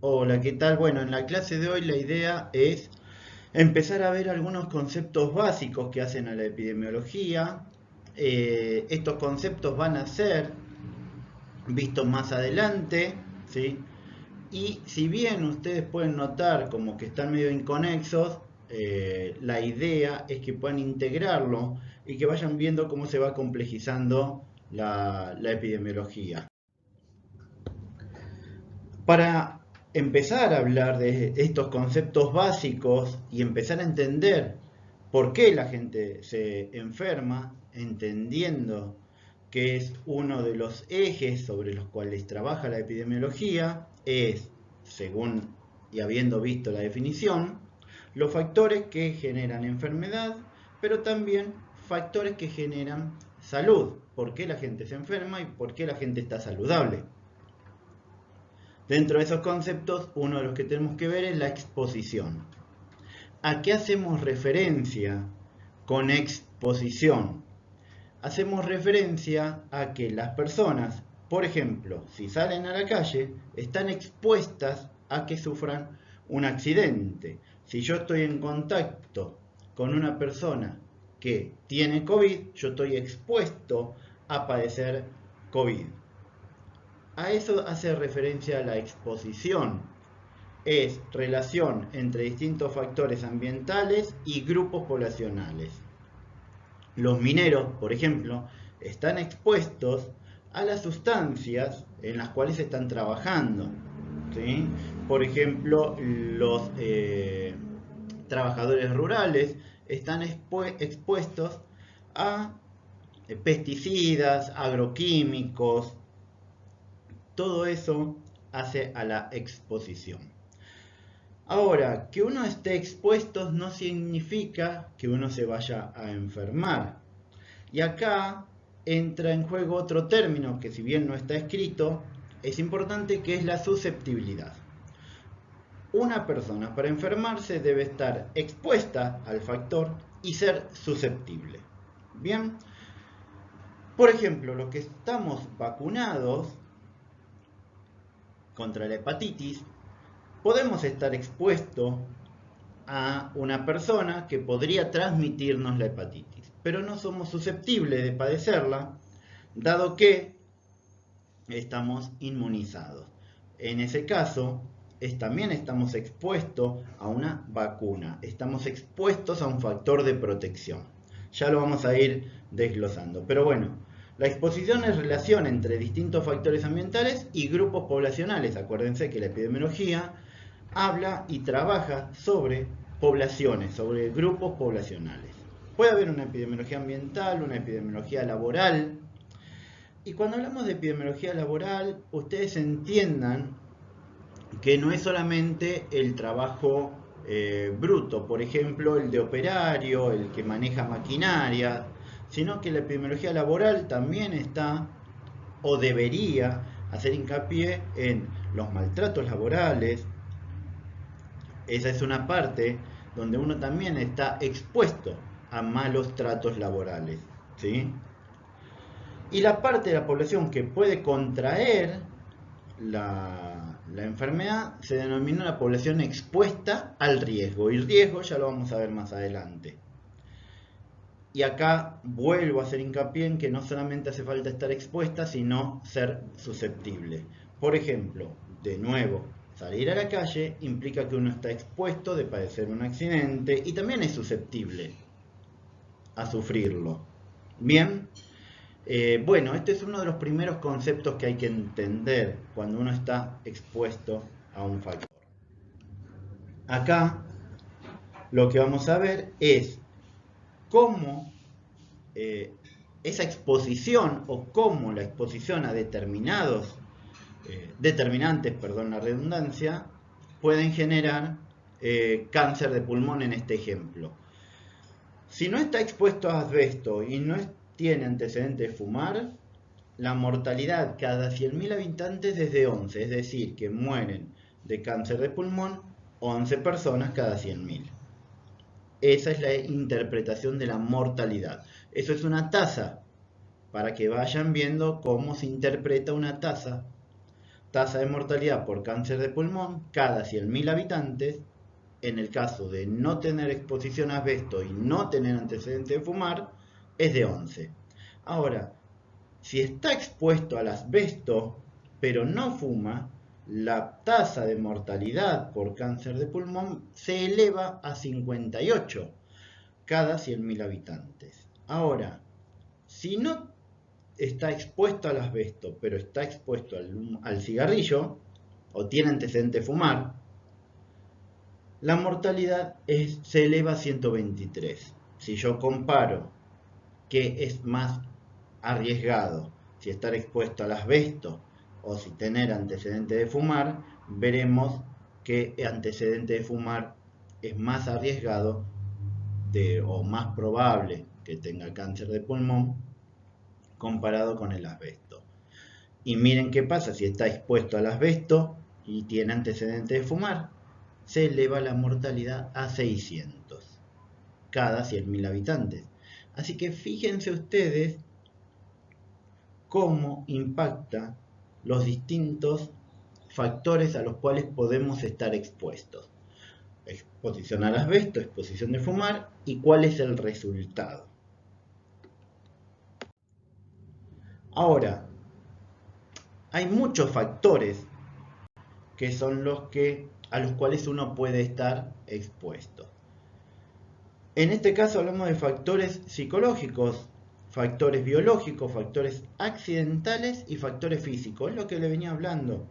Hola, ¿qué tal? Bueno, en la clase de hoy la idea es empezar a ver algunos conceptos básicos que hacen a la epidemiología. Estos conceptos van a ser vistos más adelante, ¿sí? Y si bien ustedes pueden notar como que están medio inconexos, la idea es que puedan integrarlo y que vayan viendo cómo se va complejizando la epidemiología. Para empezar a hablar de estos conceptos básicos y empezar a entender por qué la gente se enferma, entendiendo que es uno de los ejes sobre los cuales trabaja la epidemiología, es, según y habiendo visto la definición, los factores que generan enfermedad, pero también factores que generan salud. ¿Por qué la gente se enferma y por qué la gente está saludable? Dentro de esos conceptos, uno de los que tenemos que ver es la exposición. ¿A qué hacemos referencia con exposición? Hacemos referencia a que las personas, por ejemplo, si salen a la calle, están expuestas a que sufran un accidente. Si yo estoy en contacto con una persona que tiene COVID, yo estoy expuesto a padecer COVID. A eso hace referencia la exposición. Es relación entre distintos factores ambientales y grupos poblacionales. Los mineros, por ejemplo, están expuestos a las sustancias en las cuales están trabajando. ¿Sí? Por ejemplo, los trabajadores rurales están expuestos a pesticidas, agroquímicos. Todo eso hace a la exposición. Ahora, que uno esté expuesto no significa que uno se vaya a enfermar. Y acá entra en juego otro término que si bien no está escrito, es importante, que es la susceptibilidad. Una persona para enfermarse debe estar expuesta al factor y ser susceptible. Bien, por ejemplo, los que estamos vacunados contra la hepatitis, podemos estar expuestos a una persona que podría transmitirnos la hepatitis, pero no somos susceptibles de padecerla, dado que estamos inmunizados. En ese caso, también estamos expuestos a una vacuna, estamos expuestos a un factor de protección. Ya lo vamos a ir desglosando. Pero bueno, la exposición es relación entre distintos factores ambientales y grupos poblacionales. Acuérdense que la epidemiología habla y trabaja sobre poblaciones, sobre grupos poblacionales. Puede haber una epidemiología ambiental, una epidemiología laboral. Y cuando hablamos de epidemiología laboral, ustedes entiendan que no es solamente el trabajo bruto, por ejemplo, el de operario, el que maneja maquinaria, sino que la epidemiología laboral también está o debería hacer hincapié en los maltratos laborales. Esa es una parte donde uno también está expuesto a malos tratos laborales, ¿sí? Y la parte de la población que puede contraer la enfermedad se denomina la población expuesta al riesgo. Y riesgo ya lo vamos a ver más adelante. Y acá vuelvo a hacer hincapié en que no solamente hace falta estar expuesta, sino ser susceptible. Por ejemplo, de nuevo, salir a la calle implica que uno está expuesto de padecer un accidente y también es susceptible a sufrirlo. Bien, bueno, este es uno de los primeros conceptos que hay que entender cuando uno está expuesto a un factor. Acá lo que vamos a ver es cómo eh, esa exposición o cómo la exposición a determinados determinantes, perdón la redundancia, pueden generar cáncer de pulmón en este ejemplo. Si no está expuesto a asbesto y no tiene antecedentes de fumar, la mortalidad cada 100.000 habitantes es de 11, es decir, que mueren de cáncer de pulmón 11 personas cada 100.000. Esa es la interpretación de la mortalidad. Eso es una tasa, para que vayan viendo cómo se interpreta una tasa Tasa de mortalidad por cáncer de pulmón cada 100.000 habitantes. En el caso de no tener exposición a asbesto y no tener antecedentes de fumar, es de 11. Ahora, si está expuesto al asbesto, pero no fuma, la tasa de mortalidad por cáncer de pulmón se eleva a 58 cada 100.000 habitantes. Ahora, si no está expuesto al asbesto, pero está expuesto al cigarrillo, o tiene antecedente de fumar, la mortalidad se eleva a 123. Si yo comparo qué es más arriesgado, si estar expuesto al asbesto o si tener antecedente de fumar, veremos que antecedente de fumar es más arriesgado o más probable que tenga cáncer de pulmón comparado con el asbesto. Y miren qué pasa si está expuesto al asbesto y tiene antecedente de fumar. Se eleva la mortalidad a 600 cada 100.000 habitantes. Así que fíjense ustedes cómo impacta los distintos factores a los cuales podemos estar expuestos. Exposición al asbesto, exposición de fumar y cuál es el resultado. Ahora, hay muchos factores que son a los cuales uno puede estar expuesto. En este caso hablamos de factores psicológicos, factores biológicos, factores accidentales y factores físicos. Es lo que le venía hablando.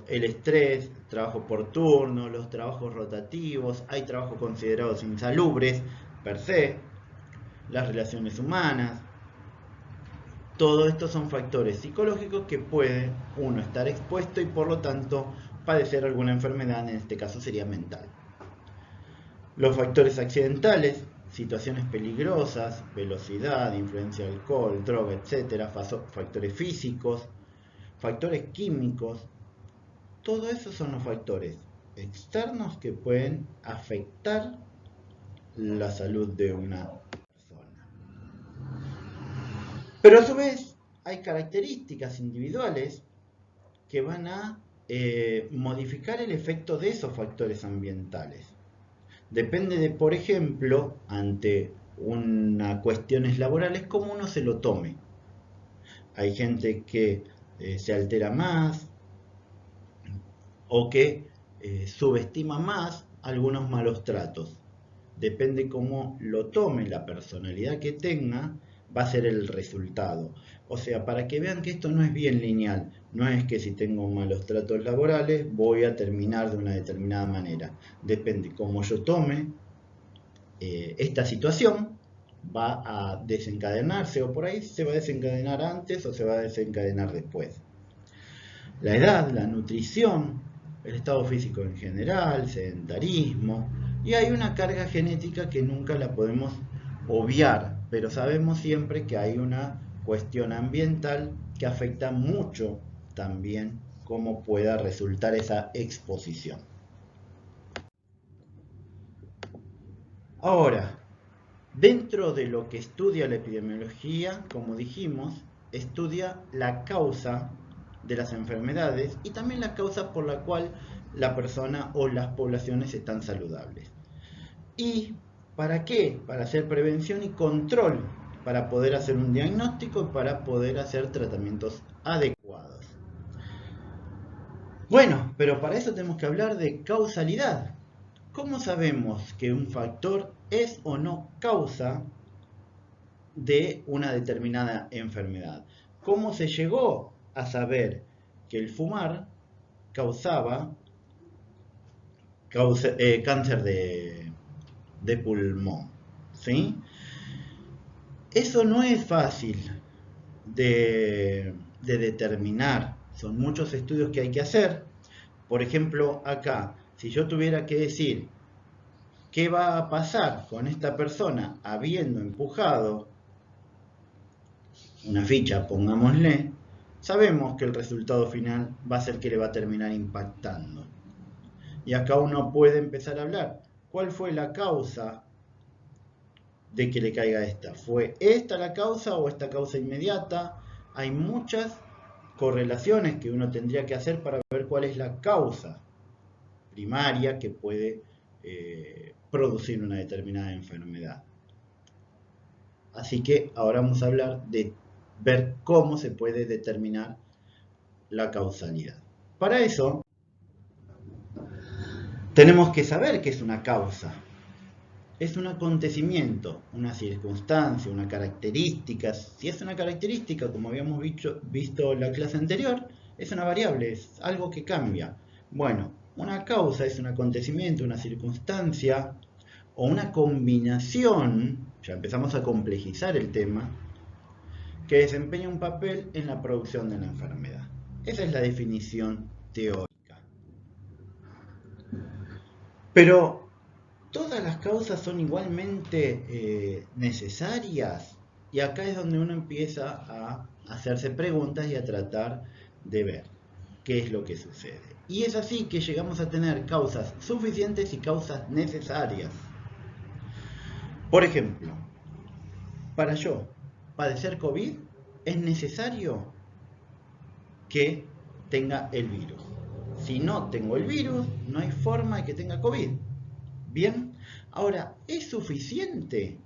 El estrés, trabajo por turno, los trabajos rotativos, hay trabajos considerados insalubres per se, las relaciones humanas. Todo esto son factores psicológicos que puede uno estar expuesto y por lo tanto padecer alguna enfermedad, en este caso sería mental. Los factores accidentales, situaciones peligrosas, velocidad, influencia de alcohol, droga, etc. Factores físicos, factores químicos. Todo eso son los factores externos que pueden afectar la salud de una persona. Pero a su vez hay características individuales que van a modificar el efecto de esos factores ambientales. Depende de, por ejemplo, ante cuestiones laborales, cómo uno se lo tome. Hay gente que se altera más o que subestima más algunos malos tratos. Depende cómo lo tome, la personalidad que tenga, va a ser el resultado. O sea, para que vean que esto no es bien lineal, no es que si tengo malos tratos laborales voy a terminar de una determinada manera. Depende cómo yo tome esta situación, va a desencadenarse o por ahí se va a desencadenar antes o se va a desencadenar después. La edad, la nutrición, el estado físico en general, sedentarismo, y hay una carga genética que nunca la podemos obviar, pero sabemos siempre que hay una cuestión ambiental que afecta mucho también cómo pueda resultar esa exposición. Ahora, dentro de lo que estudia la epidemiología, como dijimos, estudia la causa de las enfermedades y también la causa por la cual la persona o las poblaciones están saludables. ¿Y para qué? Para hacer prevención y control, para poder hacer un diagnóstico y para poder hacer tratamientos adecuados. Bueno, pero para eso tenemos que hablar de causalidad. ¿Cómo sabemos que un factor es o no causa de una determinada enfermedad? ¿Cómo se llegó a saber que el fumar causaba cáncer de pulmón? ¿Sí? Eso no es fácil de determinar. Son muchos estudios que hay que hacer. Por ejemplo, acá, si yo tuviera que decir qué va a pasar con esta persona habiendo empujado una ficha, pongámosle, sabemos que el resultado final va a ser que le va a terminar impactando. Y acá uno puede empezar a hablar. ¿Cuál fue la causa de que le caiga esta? ¿Fue esta la causa o esta causa inmediata? Hay muchas correlaciones que uno tendría que hacer para ver cuál es la causa primaria que puede producir una determinada enfermedad. Así que ahora vamos a hablar de ver cómo se puede determinar la causalidad. Para eso, tenemos que saber qué es una causa. Es un acontecimiento, una circunstancia, una característica. Si es una característica, como habíamos visto en la clase anterior, es una variable, es algo que cambia. Bueno, una causa es un acontecimiento, una circunstancia o una combinación, ya empezamos a complejizar el tema, que desempeña un papel en la producción de la enfermedad. Esa es la definición teórica. Pero, ¿todas las causas son igualmente necesarias? Y acá es donde uno empieza a hacerse preguntas y a tratar de ver qué es lo que sucede. Y es así que llegamos a tener causas suficientes y causas necesarias. Por ejemplo, para yo padecer COVID es necesario que tenga el virus. Si no tengo el virus, no hay forma de que tenga COVID. Bien, ahora, ¿es suficiente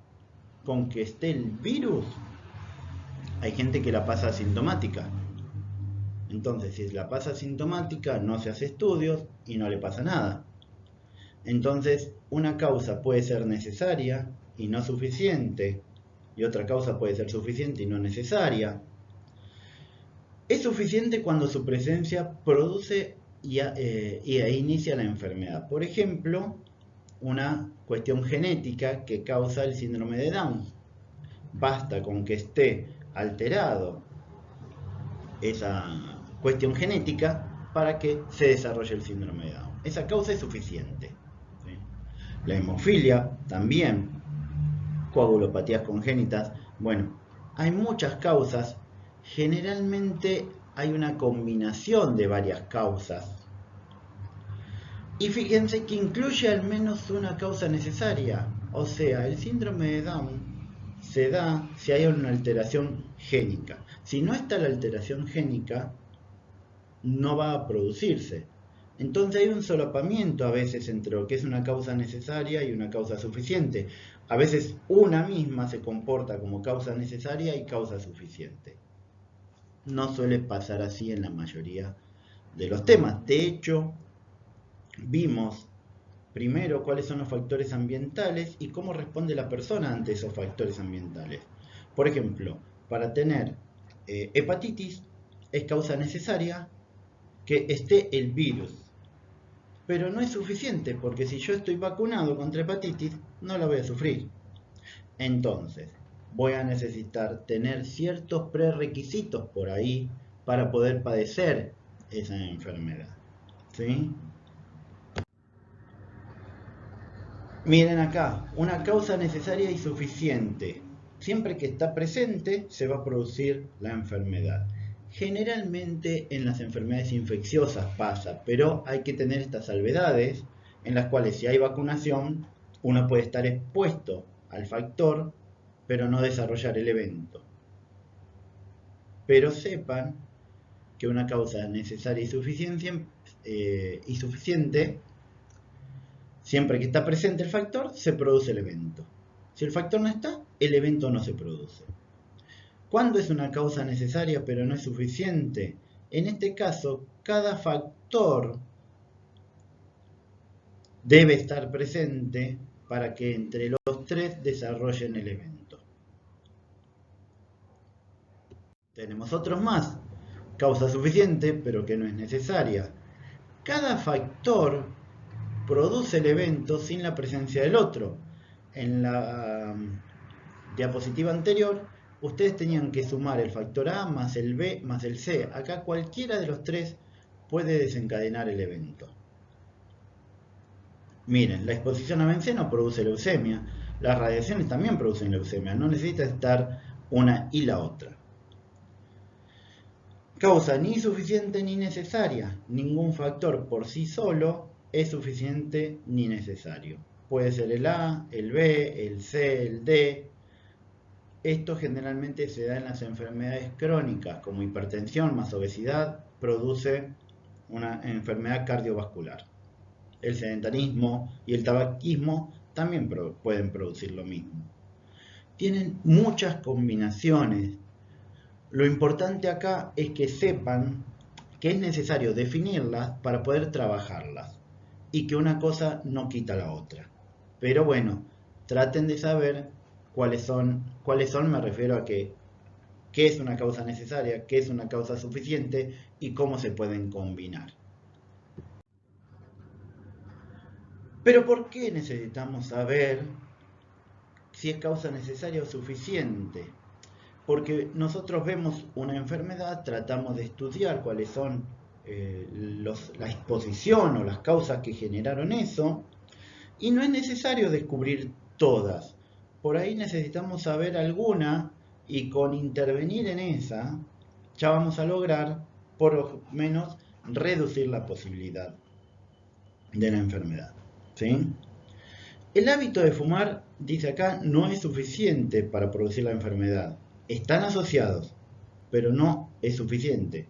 con que esté el virus? Hay gente que la pasa asintomática. Entonces, si la pasa asintomática, no se hace estudios y no le pasa nada. Entonces, una causa puede ser necesaria y no suficiente, y otra causa puede ser suficiente y no necesaria. Es suficiente cuando su presencia produce y inicia la enfermedad. Por ejemplo, una cuestión genética que causa el síndrome de Down. Basta con que esté alterado esa cuestión genética para que se desarrolle el síndrome de Down. Esa causa es suficiente. ¿Sí? La hemofilia también, coagulopatías congénitas. Bueno, hay muchas causas. Generalmente hay una combinación de varias causas. Y fíjense que incluye al menos una causa necesaria. O sea, el síndrome de Down se da si hay una alteración génica. Si no está la alteración génica, no va a producirse. Entonces hay un solapamiento a veces entre lo que es una causa necesaria y una causa suficiente. A veces una misma se comporta como causa necesaria y causa suficiente. No suele pasar así en la mayoría de los temas. De hecho, vimos primero cuáles son los factores ambientales y cómo responde la persona ante esos factores ambientales. Por ejemplo, para tener hepatitis es causa necesaria que esté el virus. Pero no es suficiente porque si yo estoy vacunado contra hepatitis no la voy a sufrir. Entonces, voy a necesitar tener ciertos prerequisitos por ahí para poder padecer esa enfermedad. ¿Sí? Miren acá, una causa necesaria y suficiente. Siempre que está presente se va a producir la enfermedad. Generalmente en las enfermedades infecciosas pasa, pero hay que tener estas salvedades en las cuales si hay vacunación uno puede estar expuesto al factor pero no desarrollar el evento. Pero sepan que una causa necesaria y suficiente, siempre que está presente el factor, se produce el evento. Si el factor no está, el evento no se produce. ¿Cuándo es una causa necesaria pero no es suficiente? En este caso, cada factor debe estar presente para que entre los tres desarrollen el evento. Tenemos otros más. Causa suficiente pero que no es necesaria. Cada factor produce el evento sin la presencia del otro. En la diapositiva anterior, ustedes tenían que sumar el factor A más el B más el C. Acá cualquiera de los tres puede desencadenar el evento. Miren, la exposición a benceno produce leucemia. Las radiaciones también producen leucemia. No necesita estar una y la otra. Causa ni suficiente ni necesaria. Ningún factor por sí solo es suficiente ni necesario. Puede ser el A, el B, el C, el D. Esto generalmente se da en las enfermedades crónicas, como hipertensión más obesidad, produce una enfermedad cardiovascular. El sedentarismo y el tabaquismo también pueden producir lo mismo. Tienen muchas combinaciones. Lo importante acá es que sepan que es necesario definirlas para poder trabajarlas y que una cosa no quita la otra. Pero bueno, traten de saber cuáles son, me refiero a qué es una causa necesaria, qué es una causa suficiente y cómo se pueden combinar. Pero ¿por qué necesitamos saber si es causa necesaria o suficiente? Porque nosotros vemos una enfermedad, tratamos de estudiar cuáles son la exposición o las causas que generaron eso, y no es necesario descubrir todas. Por ahí necesitamos saber alguna y con intervenir en esa ya vamos a lograr por lo menos reducir la posibilidad de la enfermedad. ¿Sí? El hábito de fumar, dice acá, no es suficiente para producir la enfermedad. Están asociados, pero no es suficiente.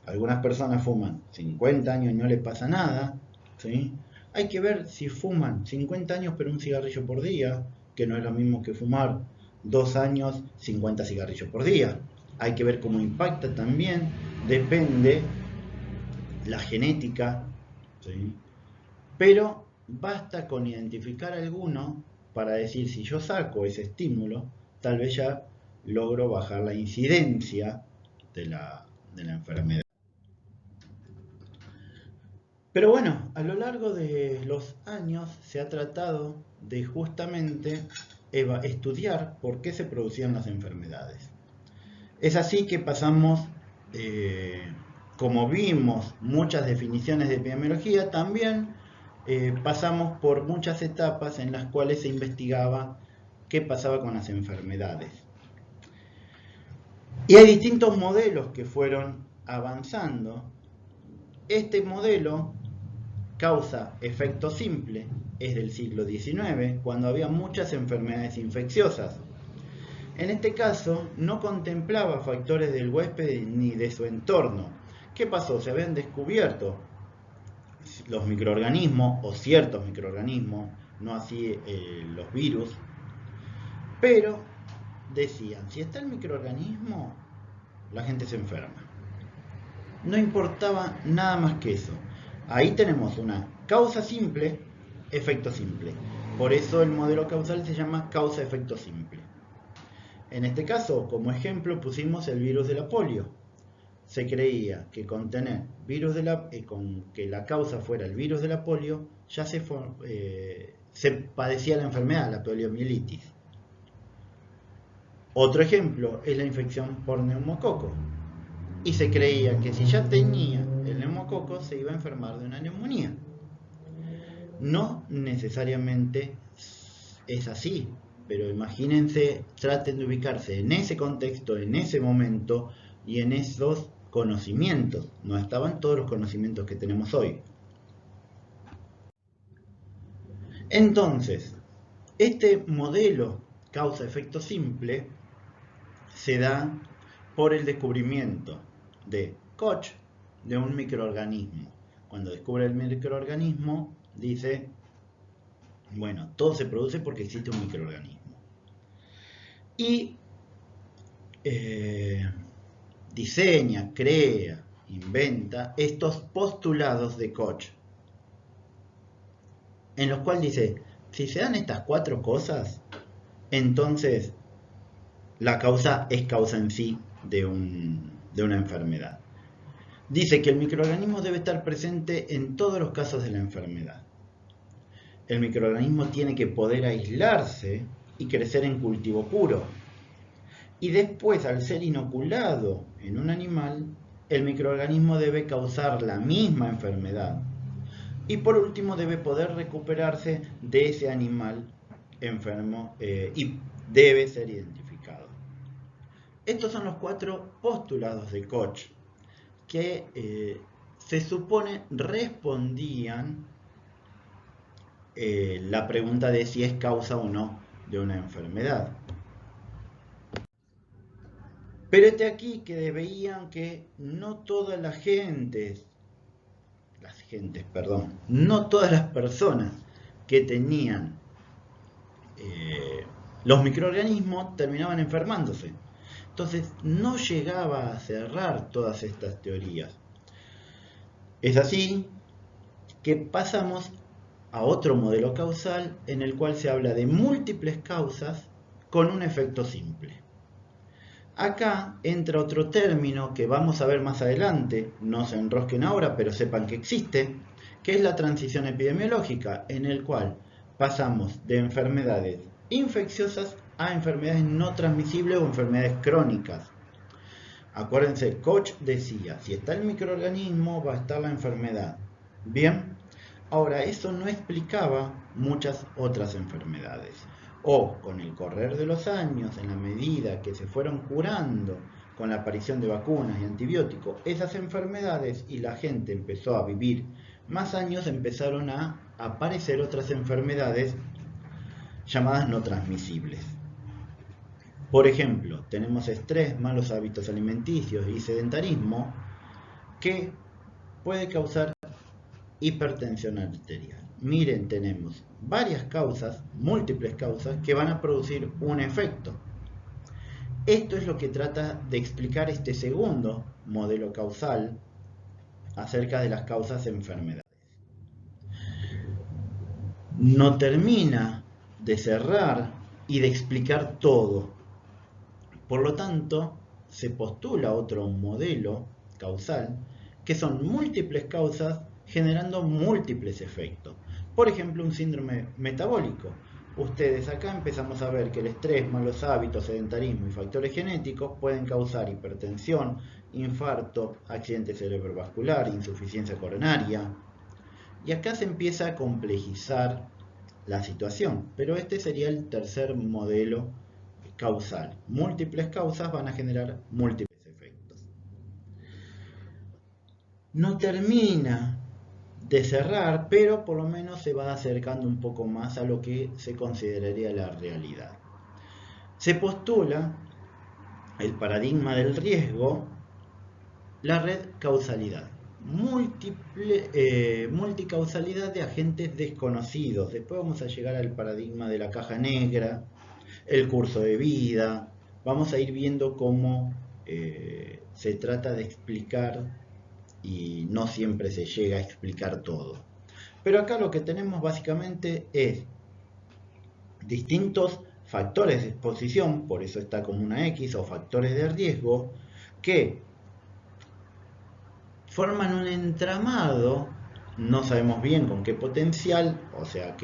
Algunas personas fuman 50 años y no les pasa nada, ¿sí? Hay que ver si fuman 50 años pero un cigarrillo por día, que no es lo mismo que fumar 2 años 50 cigarrillos por día. Hay que ver cómo impacta también, depende la genética, ¿sí? Pero basta con identificar alguno para decir si yo saco ese estímulo, tal vez ya logro bajar la incidencia de la enfermedad. Pero bueno, a lo largo de los años se ha tratado de justamente estudiar por qué se producían las enfermedades. Es así que pasamos, como vimos muchas definiciones de epidemiología, también pasamos por muchas etapas en las cuales se investigaba qué pasaba con las enfermedades. Y hay distintos modelos que fueron avanzando. Este modelo, causa-efecto simple, es del siglo XIX, cuando había muchas enfermedades infecciosas. En este caso, no contemplaba factores del huésped ni de su entorno. ¿Qué pasó? Se habían descubierto los microorganismos o ciertos microorganismos, no así los virus, pero decían, si está el microorganismo, la gente se enferma. No importaba nada más que eso. Ahí tenemos una causa simple, efecto simple. Por eso el modelo causal se llama causa-efecto simple. En este caso, como ejemplo, pusimos el virus de la polio. Se creía que con tener con que la causa fuera el virus de la polio, ya se padecía la enfermedad, la poliomielitis. Otro ejemplo es la infección por neumococo. Y se creía que si ya tenía el neumococo, se iba a enfermar de una neumonía. No necesariamente es así, pero imagínense, traten de ubicarse en ese contexto, en ese momento y en esos conocimientos. No estaban todos los conocimientos que tenemos hoy. Entonces, este modelo causa-efecto simple se da por el descubrimiento de Koch de un microorganismo. Cuando descubre el microorganismo, dice, bueno, todo se produce porque existe un microorganismo. Y diseña, crea, inventa estos postulados de Koch, en los cuales dice, si se dan estas 4 cosas, entonces la causa es causa en sí de una enfermedad. Dice que el microorganismo debe estar presente en todos los casos de la enfermedad. El microorganismo tiene que poder aislarse y crecer en cultivo puro. Y después, al ser inoculado en un animal, el microorganismo debe causar la misma enfermedad. Y por último, debe poder recuperarse de ese animal enfermo y debe ser identificado. Estos son los 4 postulados de Koch que se supone respondían la pregunta de si es causa o no de una enfermedad. Pero este aquí que veían que no todas las gentes, no todas las personas que tenían los microorganismos terminaban enfermándose. Entonces no llegaba a cerrar todas estas teorías. Es así que pasamos a otro modelo causal en el cual se habla de múltiples causas con un efecto simple. Acá entra otro término que vamos a ver más adelante, no se enrosquen ahora, pero sepan que existe, que es la transición epidemiológica, en el cual pasamos de enfermedades infecciosas a enfermedades no transmisibles o enfermedades crónicas. Acuérdense, Koch decía, si está el microorganismo va a estar la enfermedad. Bien, ahora eso no explicaba muchas otras enfermedades. O con el correr de los años, en la medida que se fueron curando con la aparición de vacunas y antibióticos, esas enfermedades y la gente empezó a vivir más años, empezaron a aparecer otras enfermedades llamadas no transmisibles. Por ejemplo, tenemos estrés, malos hábitos alimenticios y sedentarismo que puede causar hipertensión arterial. Miren, tenemos varias causas, múltiples causas, que van a producir un efecto. Esto es lo que trata de explicar este segundo modelo causal acerca de las causas de enfermedades. No termina de cerrar y de explicar todo. Por lo tanto, se postula otro modelo causal, que son múltiples causas generando múltiples efectos. Por ejemplo, un síndrome metabólico. Ustedes acá empezamos a ver que el estrés, malos hábitos, sedentarismo y factores genéticos pueden causar hipertensión, infarto, accidente cerebrovascular, insuficiencia coronaria. Y acá se empieza a complejizar la situación, pero este sería el tercer modelo causal. Múltiples causas van a generar múltiples efectos. No termina de cerrar, pero por lo menos se va acercando un poco más a lo que se consideraría la realidad. Se postula el paradigma del riesgo, la red causalidad, multicausalidad de agentes desconocidos. Después vamos a llegar al paradigma de la caja negra, el curso de vida. Vamos a ir viendo cómo se trata de explicar y no siempre se llega a explicar todo. Pero acá lo que tenemos básicamente es distintos factores de exposición, por eso está como una X, o factores de riesgo, que forman un entramado, no sabemos bien con qué potencial, o sea,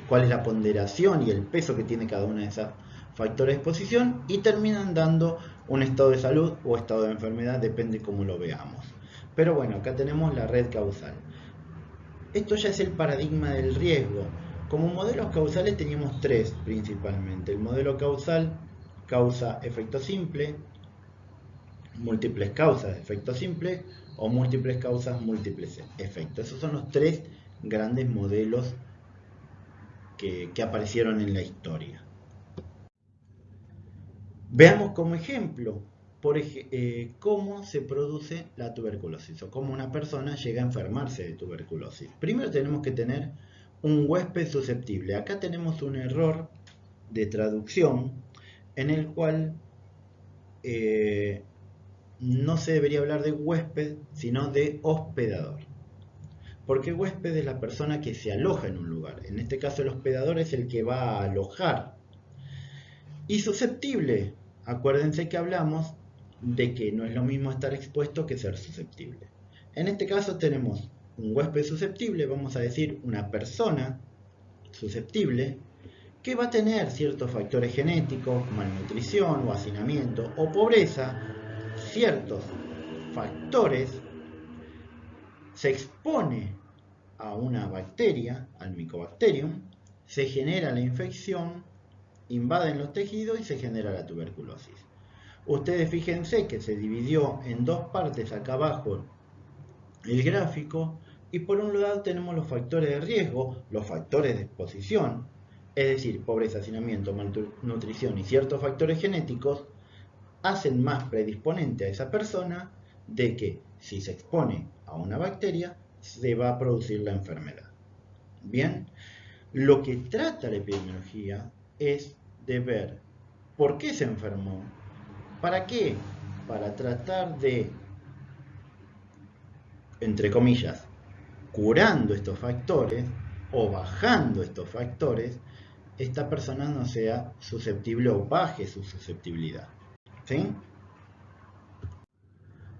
cuál es la ponderación y el peso que tiene cada una de esas factores de exposición, y terminan dando un estado de salud o estado de enfermedad, depende cómo lo veamos. Pero bueno, acá tenemos la red causal. Esto ya es el paradigma del riesgo. Como modelos causales teníamos tres principalmente. El modelo causal, causa-efecto simple, múltiples causas, efecto simple, o múltiples causas, múltiples efectos. Esos son los tres grandes modelos que aparecieron en la historia. Veamos como ejemplo cómo se produce la tuberculosis o cómo una persona llega a enfermarse de tuberculosis. Primero tenemos que tener un huésped susceptible. Acá tenemos un error de traducción en el cual no se debería hablar de huésped, sino de hospedador. Porque huésped es la persona que se aloja en un lugar. En este caso el hospedador es el que va a alojar. Y susceptible, acuérdense que hablamos de que no es lo mismo estar expuesto que ser susceptible. En este caso tenemos un huésped susceptible, vamos a decir una persona susceptible, que va a tener ciertos factores genéticos, malnutrición o hacinamiento o pobreza, ciertos factores, se expone a una bacteria, al Mycobacterium, se genera la infección, invaden los tejidos y se genera la tuberculosis. Ustedes fíjense que se dividió en dos partes acá abajo el gráfico, y por un lado tenemos los factores de riesgo, los factores de exposición, es decir, pobreza, hacinamiento, malnutrición y ciertos factores genéticos, hacen más predisponente a esa persona de que si se expone a una bacteria, se va a producir la enfermedad. Bien, lo que trata la epidemiología es de ver por qué se enfermó, para qué, para tratar de, entre comillas, curando estos factores o bajando estos factores, esta persona no sea susceptible o baje su susceptibilidad. ¿Sí?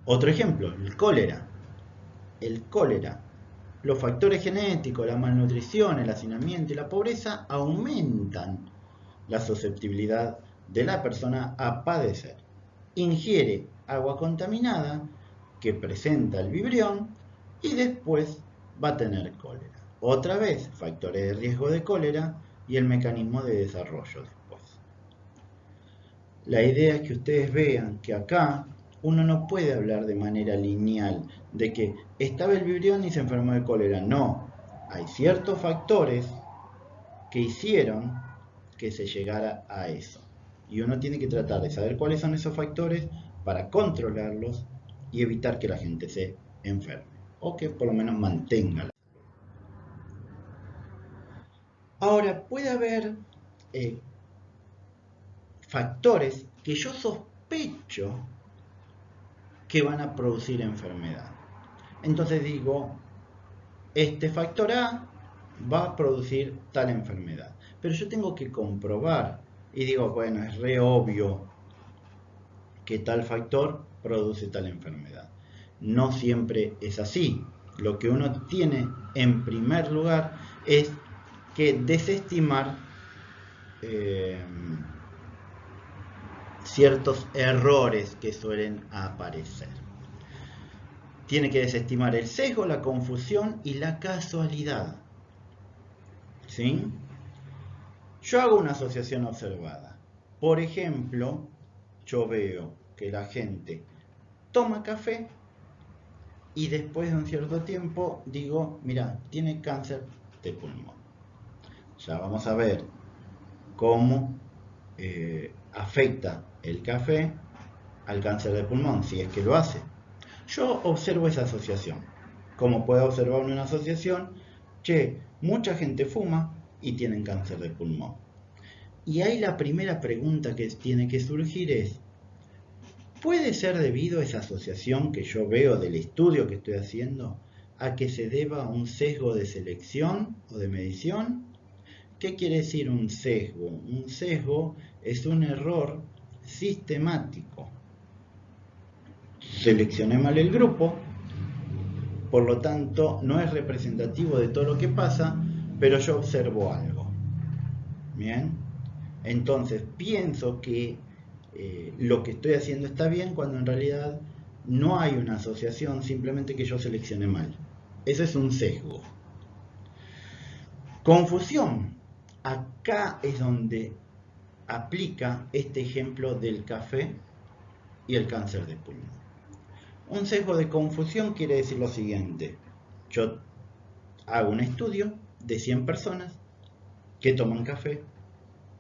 Otro ejemplo, el cólera. El cólera. Los factores genéticos, la malnutrición, el hacinamiento y la pobreza aumentan la susceptibilidad de la persona a padecer. Ingiere agua contaminada que presenta el vibrión y después va a tener cólera. Otra vez, factores de riesgo de cólera y el mecanismo de desarrollo después. La idea es que ustedes vean que acá uno no puede hablar de manera lineal de que estaba el vibrión y se enfermó de cólera. No, hay ciertos factores que hicieron que se llegara a eso. Y uno tiene que tratar de saber cuáles son esos factores para controlarlos y evitar que la gente se enferme. O que por lo menos mantenga la. Ahora, puede haber factores que yo sospecho que van a producir enfermedad. Entonces digo, este factor A va a producir tal enfermedad. Pero yo tengo que comprobar y digo, bueno, es re obvio que tal factor produce tal enfermedad. No siempre es así. Lo que uno tiene en primer lugar es que desestimar ciertos errores que suelen aparecer. Tiene que desestimar el sesgo, la confusión y la casualidad. ¿Sí? Yo hago una asociación observada. Por ejemplo, yo veo que la gente toma café y después de un cierto tiempo digo, mira, tiene cáncer de pulmón. Ya vamos a ver cómo afecta el café al cáncer de pulmón, si es que lo hace. Yo observo esa asociación. Como puede observar una asociación, che, mucha gente fuma y tienen cáncer de pulmón. Y ahí la primera pregunta que tiene que surgir es, ¿puede ser debido a esa asociación que yo veo del estudio que estoy haciendo a que se deba un sesgo de selección o de medición? ¿Qué quiere decir un sesgo? Un sesgo es un error sistemático. Seleccioné mal el grupo, por lo tanto no es representativo de todo lo que pasa, pero yo observo algo. Bien, entonces pienso que lo que estoy haciendo está bien cuando en realidad no hay una asociación, simplemente que yo seleccioné mal. Eso es un sesgo. Confusión. Acá es donde aplica este ejemplo del café y el cáncer de pulmón. Un sesgo de confusión quiere decir lo siguiente. Yo hago un estudio de 100 personas que toman café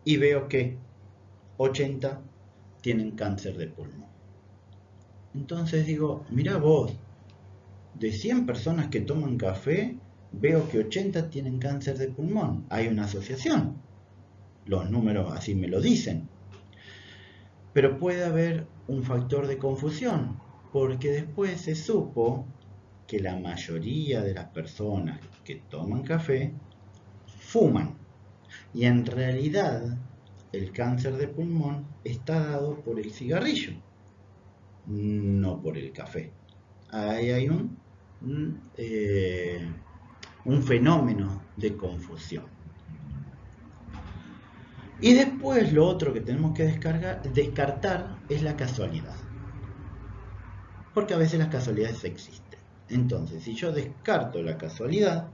y veo que 80 tienen cáncer de pulmón. Entonces digo, mira vos, de 100 personas que toman café, veo que 80 tienen cáncer de pulmón. Hay una asociación. Los números así me lo dicen. Pero puede haber un factor de confusión, porque después se supo que la mayoría de las personas que toman café fuman. Y en realidad el cáncer de pulmón está dado por el cigarrillo, no por el café. Ahí hay un fenómeno de confusión. Y después lo otro que tenemos que descartar es la casualidad. Porque a veces las casualidades existen. Entonces, si yo descarto la casualidad,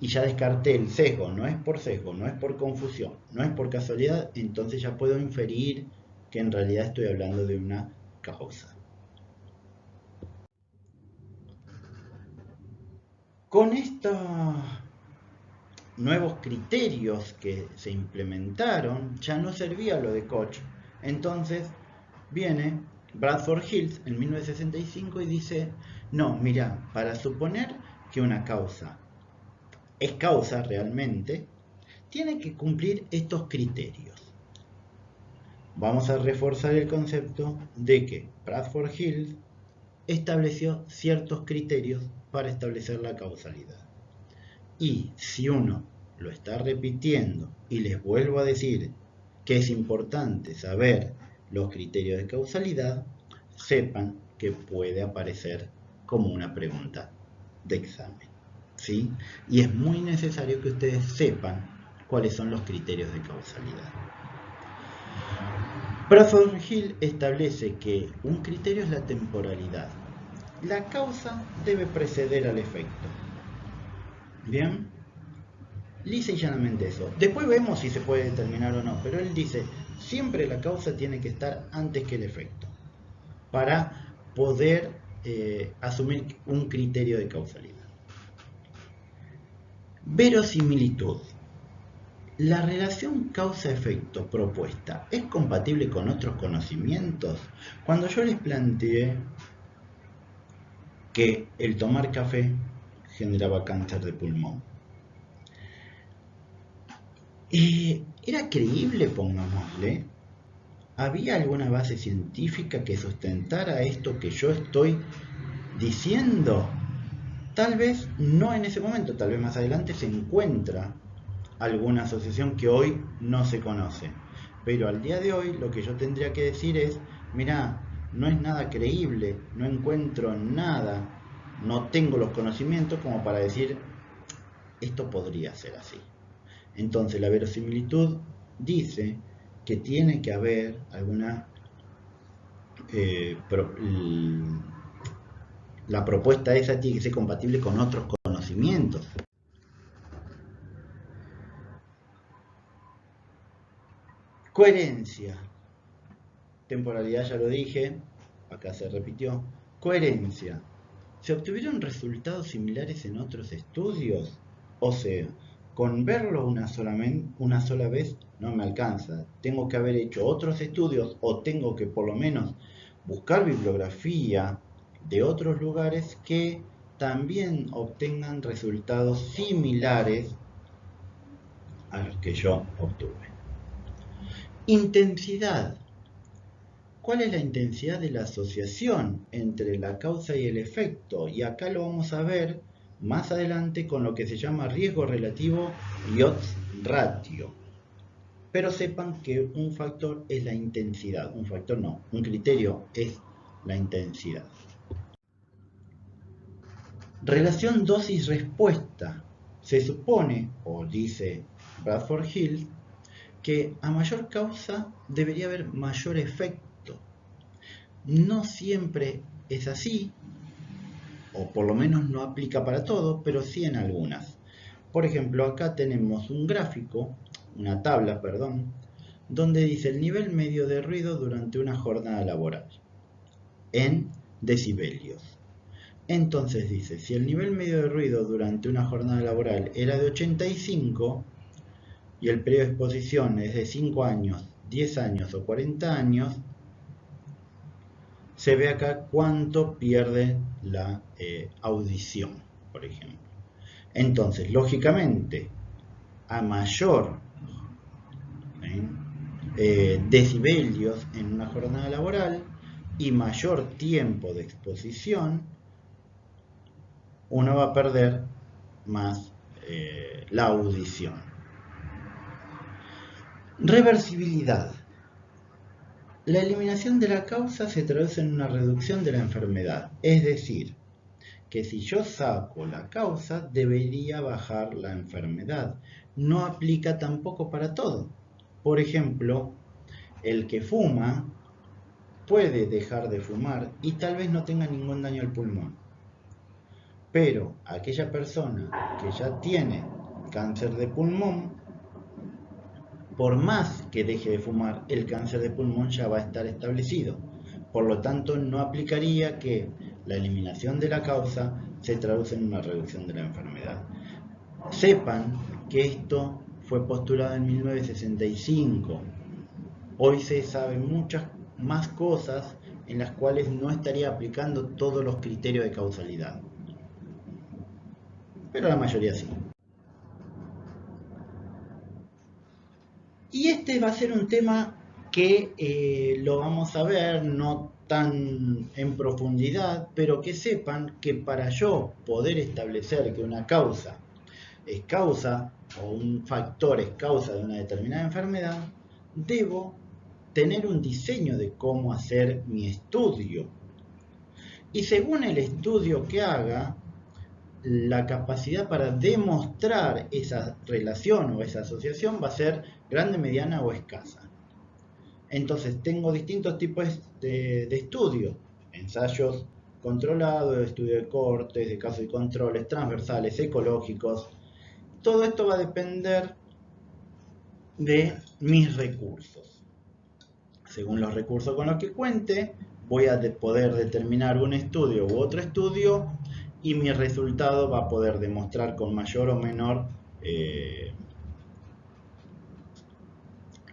y ya descarté el sesgo, no es por sesgo, no es por confusión, no es por casualidad, entonces ya puedo inferir que en realidad estoy hablando de una causa. Con estos nuevos criterios que se implementaron, ya no servía lo de Koch. Entonces viene Bradford Hills en 1965 y dice, no, mira, para suponer que una causa es causa realmente, tiene que cumplir estos criterios. Vamos a reforzar el concepto de que Bradford Hills estableció ciertos criterios para establecer la causalidad. Y si uno lo está repitiendo y les vuelvo a decir que es importante saber los criterios de causalidad, sepan que puede aparecer como una pregunta de examen, ¿sí? Y es muy necesario que ustedes sepan cuáles son los criterios de causalidad. Bradford Hill establece que un criterio es la temporalidad. La causa debe preceder al efecto. ¿Bien? Lisa y llanamente eso. Después vemos si se puede determinar o no, pero él dice, siempre la causa tiene que estar antes que el efecto, para poder asumir un criterio de causalidad. Verosimilitud. ¿La relación causa-efecto propuesta es compatible con otros conocimientos? Cuando yo les planteé que el tomar café generaba cáncer de pulmón, ¿era creíble, pongámosle? ¿Había alguna base científica que sustentara esto que yo estoy diciendo? Tal vez no en ese momento, tal vez más adelante se encuentra alguna asociación que hoy no se conoce. Pero al día de hoy lo que yo tendría que decir es, mirá, no es nada creíble, no encuentro nada, no tengo los conocimientos como para decir, esto podría ser así. Entonces la verosimilitud dice que tiene que haber alguna... la propuesta esa tiene que ser compatible con otros conocimientos. Coherencia. Temporalidad ya lo dije, acá se repitió. Coherencia. ¿Se obtuvieron resultados similares en otros estudios? O sea, con verlo una sola vez no me alcanza. Tengo que haber hecho otros estudios o tengo que por lo menos buscar bibliografía de otros lugares que también obtengan resultados similares a los que yo obtuve. Intensidad. ¿Cuál es la intensidad de la asociación entre la causa y el efecto? Y acá lo vamos a ver más adelante con lo que se llama riesgo relativo y odds ratio. Pero sepan que un factor es la intensidad, un factor no, un criterio es la intensidad. Relación dosis-respuesta. Se supone, o dice Bradford Hill, que a mayor causa debería haber mayor efecto. No siempre es así, o por lo menos no aplica para todo, pero sí en algunas. Por ejemplo, acá tenemos un gráfico, una tabla, perdón, donde dice el nivel medio de ruido durante una jornada laboral en decibelios. Entonces dice, si el nivel medio de ruido durante una jornada laboral era de 85 y el periodo de exposición es de 5 años, 10 años o 40 años, se ve acá cuánto pierde la audición, por ejemplo. Entonces, lógicamente, a mayor decibelios en una jornada laboral y mayor tiempo de exposición, uno va a perder más la audición. Reversibilidad. La eliminación de la causa se traduce en una reducción de la enfermedad, es decir, que si yo saco la causa debería bajar la enfermedad. No aplica tampoco para todo. Por ejemplo, el que fuma puede dejar de fumar y tal vez no tenga ningún daño al pulmón. Pero aquella persona que ya tiene cáncer de pulmón, por más que deje de fumar, el cáncer de pulmón ya va a estar establecido. Por lo tanto, no aplicaría que la eliminación de la causa se traduce en una reducción de la enfermedad. Sepan que esto fue postulado en 1965. Hoy se saben más cosas en las cuales no estaría aplicando todos los criterios de causalidad. Pero la mayoría sí. Y este va a ser un tema que lo vamos a ver no tan en profundidad, pero que sepan que para yo poder establecer que una causa es causa o un factor es causa de una determinada enfermedad, debo tener un diseño de cómo hacer mi estudio. Y según el estudio que haga, la capacidad para demostrar esa relación o esa asociación va a ser grande, mediana o escasa. Entonces tengo distintos tipos de estudio: ensayos controlados, estudio de cortes, de casos y controles, transversales, ecológicos. Todo esto va a depender de mis recursos. Según los recursos con los que cuente, voy a poder determinar un estudio u otro estudio, y mi resultado va a poder demostrar con mayor o menor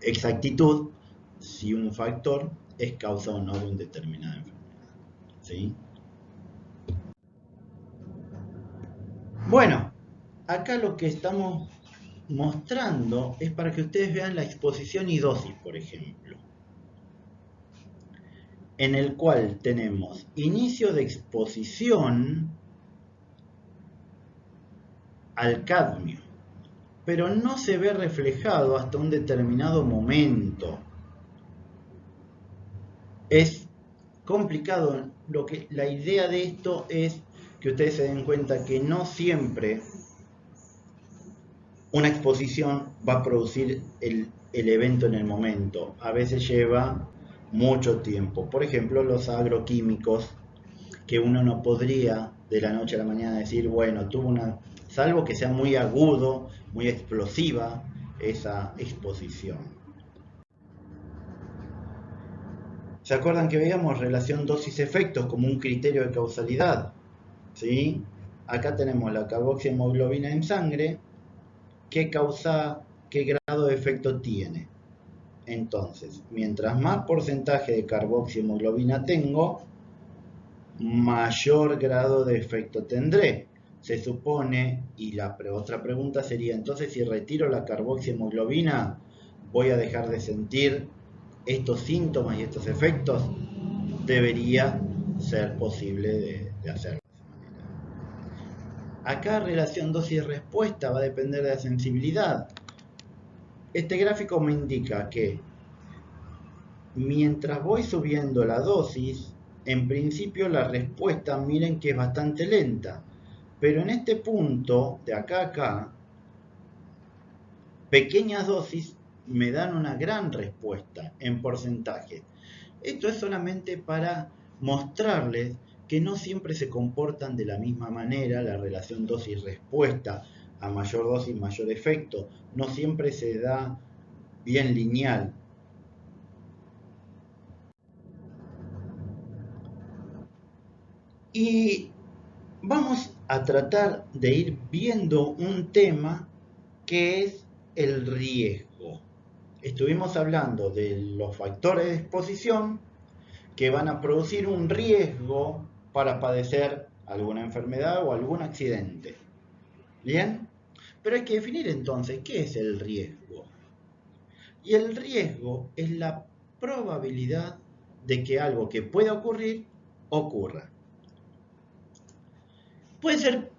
exactitud si un factor es causa o no de una determinada enfermedad. ¿Sí? Bueno, acá lo que estamos mostrando es para que ustedes vean la exposición y dosis, por ejemplo, en el cual tenemos inicio de exposición al cadmio, pero no se ve reflejado hasta un determinado momento. Es complicado. La idea de esto es que ustedes se den cuenta que no siempre una exposición va a producir el evento en el momento. A veces lleva mucho tiempo. Por ejemplo, los agroquímicos, que uno no podría de la noche a la mañana decir, bueno, salvo que sea muy agudo, muy explosiva esa exposición. ¿Se acuerdan que veíamos relación dosis-efectos como un criterio de causalidad? ¿Sí? Acá tenemos la carboxihemoglobina en sangre. ¿Qué grado de efecto tiene? Entonces, mientras más porcentaje de carboxihemoglobina tengo, mayor grado de efecto tendré. Se supone, y la otra pregunta sería, entonces si retiro la carboxihemoglobina, ¿voy a dejar de sentir estos síntomas y estos efectos? Debería ser posible de hacerlo de esa manera. Acá relación dosis-respuesta va a depender de la sensibilidad. Este gráfico me indica que mientras voy subiendo la dosis, en principio la respuesta, miren que es bastante lenta, pero en este punto, de acá a acá, pequeñas dosis me dan una gran respuesta en porcentaje. Esto es solamente para mostrarles que no siempre se comportan de la misma manera. La relación dosis-respuesta, a mayor dosis, mayor efecto, no siempre se da bien lineal. Y vamos a tratar de ir viendo un tema que es el riesgo. Estuvimos hablando de los factores de exposición que van a producir un riesgo para padecer alguna enfermedad o algún accidente. ¿Bien? Pero hay que definir entonces qué es el riesgo. Y el riesgo es la probabilidad de que algo que pueda ocurrir ocurra. Puede ser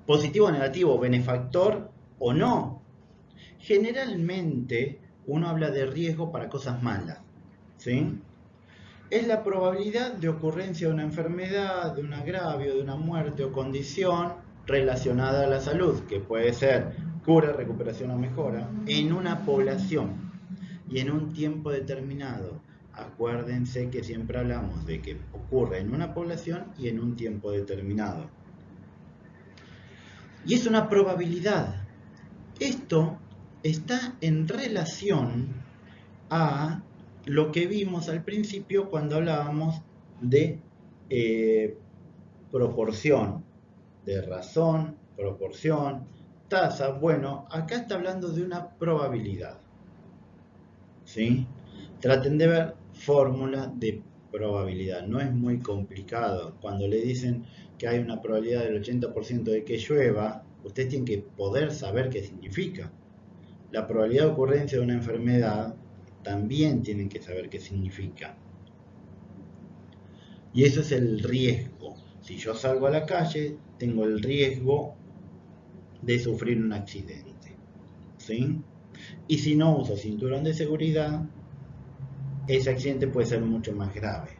positivo o negativo, benefactor o no. Generalmente uno habla de riesgo para cosas malas, ¿sí? Es la probabilidad de ocurrencia de una enfermedad, de un agravio, de una muerte o condición relacionada a la salud, que puede ser cura, recuperación o mejora, en una población y en un tiempo determinado. Acuérdense que siempre hablamos de que ocurre en una población y en un tiempo determinado. Y es una probabilidad. Esto está en relación a lo que vimos al principio cuando hablábamos de proporción, de razón, proporción, tasa. Bueno, acá está hablando de una probabilidad, ¿sí? Traten de ver fórmula de probabilidad. No es muy complicado. Cuando le dicen que hay una probabilidad del 80% de que llueva, ustedes tienen que poder saber qué significa. La probabilidad de ocurrencia de una enfermedad también tienen que saber qué significa. Y eso es el riesgo. Si yo salgo a la calle, tengo el riesgo de sufrir un accidente. ¿Sí? Y si no uso cinturón de seguridad, ese accidente puede ser mucho más grave.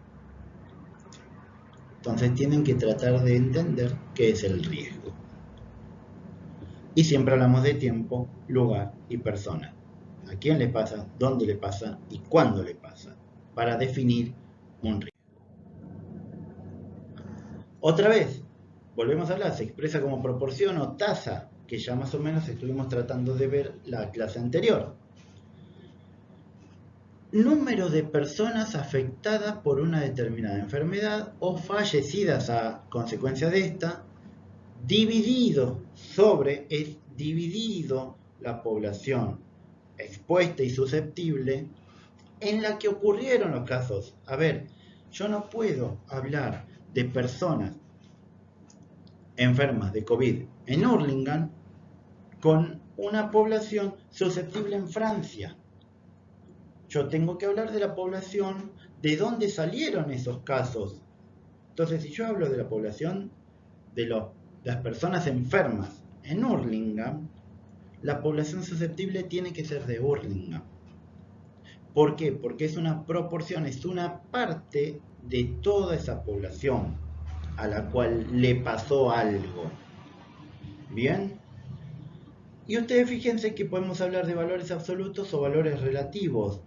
Entonces tienen que tratar de entender qué es el riesgo. Y siempre hablamos de tiempo, lugar y persona. ¿A quién le pasa? ¿Dónde le pasa? ¿Y cuándo le pasa? Para definir un riesgo. Otra vez, volvemos a hablar, se expresa como proporción o tasa, que ya más o menos estuvimos tratando de ver la clase anterior. Número de personas afectadas por una determinada enfermedad o fallecidas a consecuencia de esta, dividido la población expuesta y susceptible en la que ocurrieron los casos. A ver, yo no puedo hablar de personas enfermas de COVID en Hurlingham con una población susceptible en Francia. Yo tengo que hablar de la población de dónde salieron esos casos. Entonces, si yo hablo de la población de las personas enfermas en Hurlingham, la población susceptible tiene que ser de Hurlingham. ¿Por qué? Porque es una proporción, es una parte de toda esa población a la cual le pasó algo. ¿Bien? Y ustedes fíjense que podemos hablar de valores absolutos o valores relativos.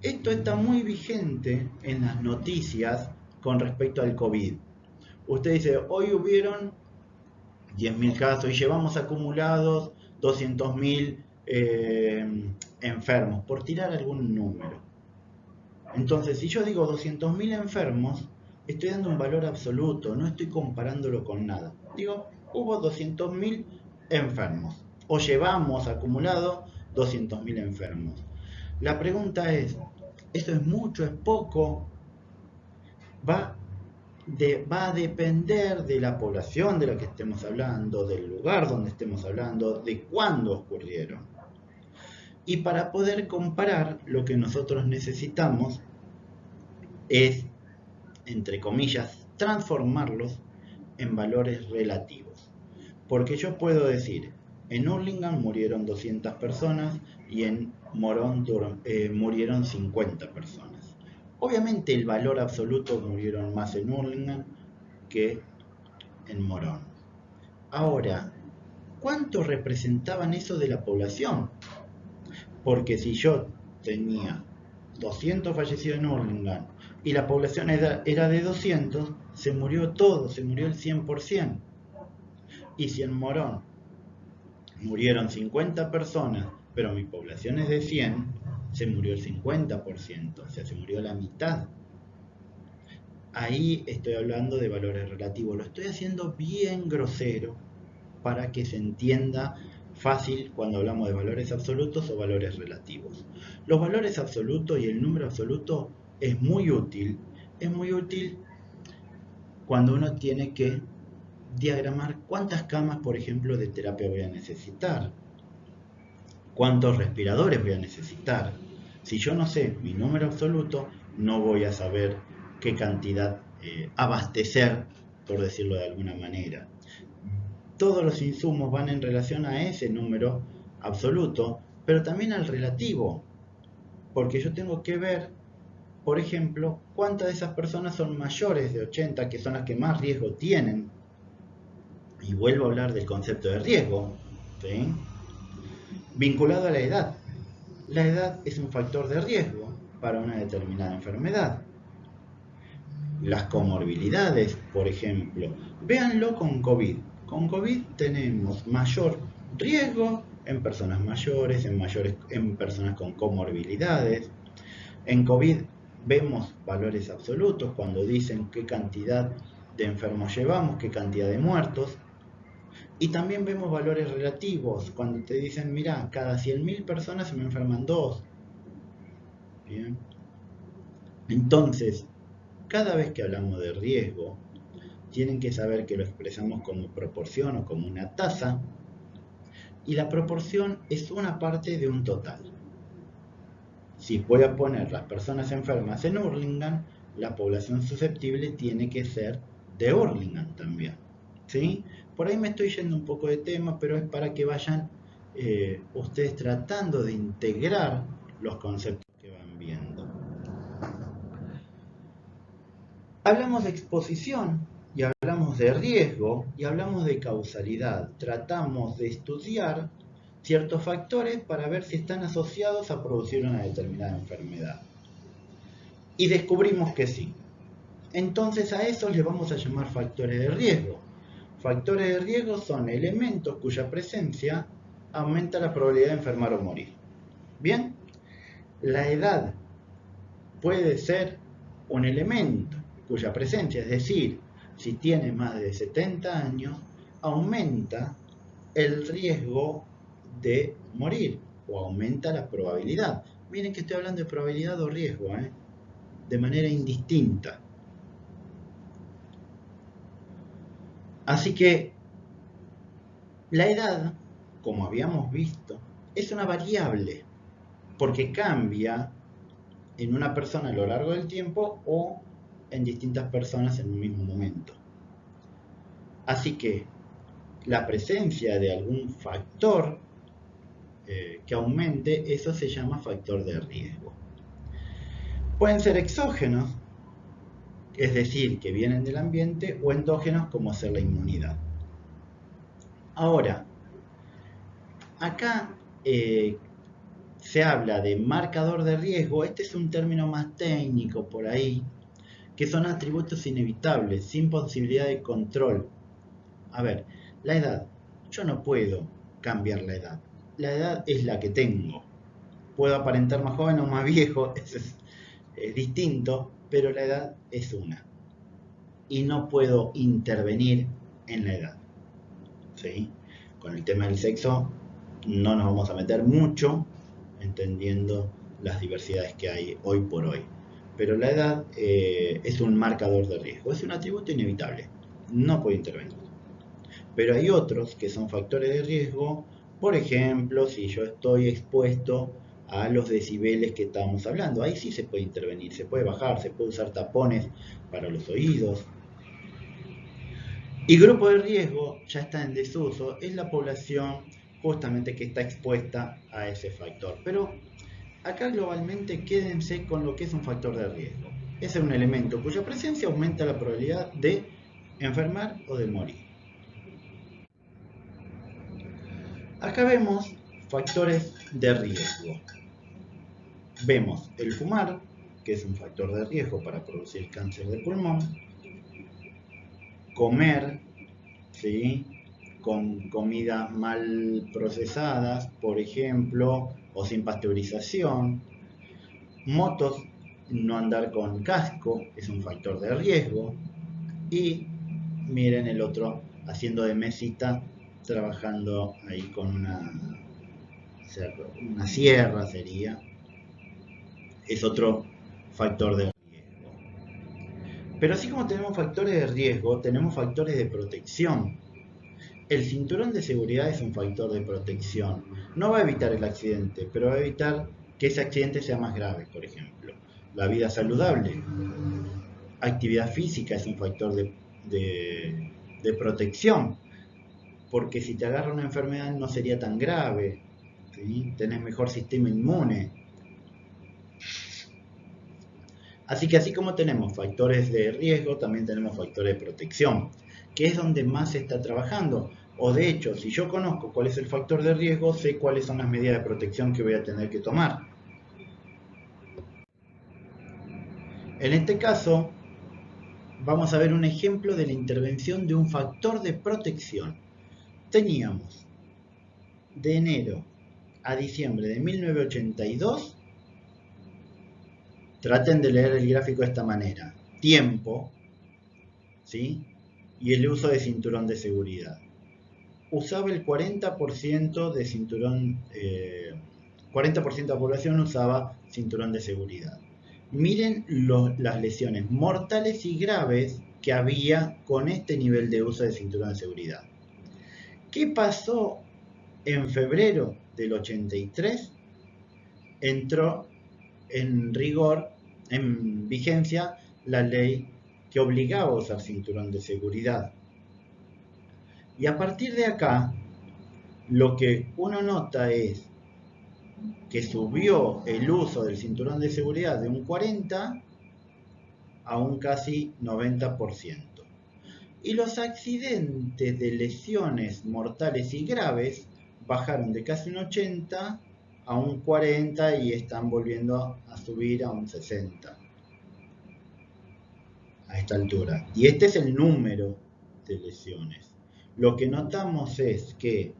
Esto está muy vigente en las noticias con respecto al COVID. Usted dice, hoy hubieron 10.000 casos y llevamos acumulados 200.000 enfermos, por tirar algún número. Entonces, si yo digo 200.000 enfermos, estoy dando un valor absoluto, no estoy comparándolo con nada. Digo, hubo 200.000 enfermos, o llevamos acumulado 200.000 enfermos. La pregunta es, ¿esto es mucho, es poco? Va a depender de la población de la que estemos hablando, del lugar donde estemos hablando, de cuándo ocurrieron. Y para poder comparar, lo que nosotros necesitamos es, entre comillas, transformarlos en valores relativos. Porque yo puedo decir, en Hurlingham murieron 200 personas y en Morón murieron 50 personas. Obviamente el valor absoluto murieron más en Hurlingham que en Morón. Ahora, ¿cuánto representaban eso de la población? Porque si yo tenía 200 fallecidos en Hurlingham y la población era de 200, se murió todo, se murió el 100%. Y si en Morón murieron 50 personas, pero mi población es de 100, se murió el 50%, o sea, se murió la mitad. Ahí estoy hablando de valores relativos, lo estoy haciendo bien grosero para que se entienda fácil cuando hablamos de valores absolutos o valores relativos. Los valores absolutos y el número absoluto es muy útil cuando uno tiene que diagramar cuántas camas, por ejemplo, de terapia voy a necesitar, cuántos respiradores voy a necesitar. Si yo no sé mi número absoluto, no voy a saber qué cantidad abastecer, por decirlo de alguna manera. Todos los insumos van en relación a ese número absoluto, pero también al relativo, porque yo tengo que ver, por ejemplo, cuántas de esas personas son mayores de 80, que son las que más riesgo tienen. Y vuelvo a hablar del concepto de riesgo, ¿sí? Vinculado a la edad. La edad es un factor de riesgo para una determinada enfermedad. Las comorbilidades, por ejemplo, véanlo con COVID. Con COVID tenemos mayor riesgo en personas mayores, en personas con comorbilidades. En COVID vemos valores absolutos cuando dicen qué cantidad de enfermos llevamos, qué cantidad de muertos. Y también vemos valores relativos cuando te dicen, mira, cada 100.000 personas se me enferman 2. Bien. Entonces, cada vez que hablamos de riesgo, tienen que saber que lo expresamos como proporción o como una tasa, y la proporción es una parte de un total. Si voy a poner las personas enfermas en Hurlingham, la población susceptible tiene que ser de Hurlingham también. ¿Sí? Por ahí me estoy yendo un poco de tema, pero es para que vayan ustedes tratando de integrar los conceptos que van viendo. Hablamos de exposición y hablamos de riesgo y hablamos de causalidad. Tratamos de estudiar ciertos factores para ver si están asociados a producir una determinada enfermedad. Y descubrimos que sí. Entonces a esos le vamos a llamar factores de riesgo. Factores de riesgo son elementos cuya presencia aumenta la probabilidad de enfermar o morir. Bien, la edad puede ser un elemento cuya presencia, es decir, si tiene más de 70 años, aumenta el riesgo de morir o aumenta la probabilidad. Miren que estoy hablando de probabilidad o riesgo, de manera indistinta. Así que la edad, como habíamos visto, es una variable porque cambia en una persona a lo largo del tiempo o en distintas personas en un mismo momento. Así que la presencia de algún factor que aumente, eso se llama factor de riesgo. Pueden ser exógenos, es decir, que vienen del ambiente, o endógenos, como ser la inmunidad. Ahora, acá se habla de marcador de riesgo. Este es un término más técnico por ahí, que son atributos inevitables, sin posibilidad de control. A ver, la edad. Yo no puedo cambiar la edad. La edad es la que tengo. Puedo aparentar más joven o más viejo, eso es distinto, pero la edad es una. Y no puedo intervenir en la edad. ¿Sí? Con el tema del sexo no nos vamos a meter mucho, entendiendo las diversidades que hay hoy por hoy. Pero la edad es un marcador de riesgo, es un atributo inevitable, no puedo intervenir. Pero hay otros que son factores de riesgo, por ejemplo, si yo estoy expuesto a los decibeles que estábamos hablando, ahí sí se puede intervenir, se puede bajar, se puede usar tapones para los oídos. Y grupo de riesgo ya está en desuso, es la población justamente que está expuesta a ese factor. Pero acá globalmente quédense con lo que es un factor de riesgo. Es un elemento cuya presencia aumenta la probabilidad de enfermar o de morir. Acá vemos factores de riesgo. Vemos el fumar, que es un factor de riesgo para producir cáncer de pulmón. Comer, ¿sí?, con comidas mal procesadas, por ejemplo, o sin pasteurización. Motos, no andar con casco, es un factor de riesgo. Y miren el otro, haciendo de mesita, trabajando ahí con una sierra sería, es otro factor de riesgo. Pero así como tenemos factores de riesgo, tenemos factores de protección. El cinturón de seguridad es un factor de protección. No va a evitar el accidente, pero va a evitar que ese accidente sea más grave, por ejemplo. La vida saludable. Actividad física es un factor de protección, porque si te agarra una enfermedad no sería tan grave, ¿sí? Tenés mejor sistema inmune. Así que así como tenemos factores de riesgo, también tenemos factores de protección, que es donde más se está trabajando. O de hecho, si yo conozco cuál es el factor de riesgo, sé cuáles son las medidas de protección que voy a tener que tomar. En este caso, vamos a ver un ejemplo de la intervención de un factor de protección. Teníamos de enero a diciembre de 1982, traten de leer el gráfico de esta manera, tiempo, ¿sí?, y el uso de cinturón de seguridad. Usaba el 40% de cinturón, 40% de la población usaba cinturón de seguridad. Miren las lesiones mortales y graves que había con este nivel de uso de cinturón de seguridad. ¿Qué pasó en febrero del 83? Entró en rigor, en vigencia, la ley que obligaba a usar cinturón de seguridad. Y a partir de acá, lo que uno nota es que subió el uso del cinturón de seguridad de un 40 a un casi 90%. Y los accidentes de lesiones mortales y graves bajaron de casi un 80 a un 40 y están volviendo a subir a un 60 a esta altura. Y este es el número de lesiones. Lo que notamos es que,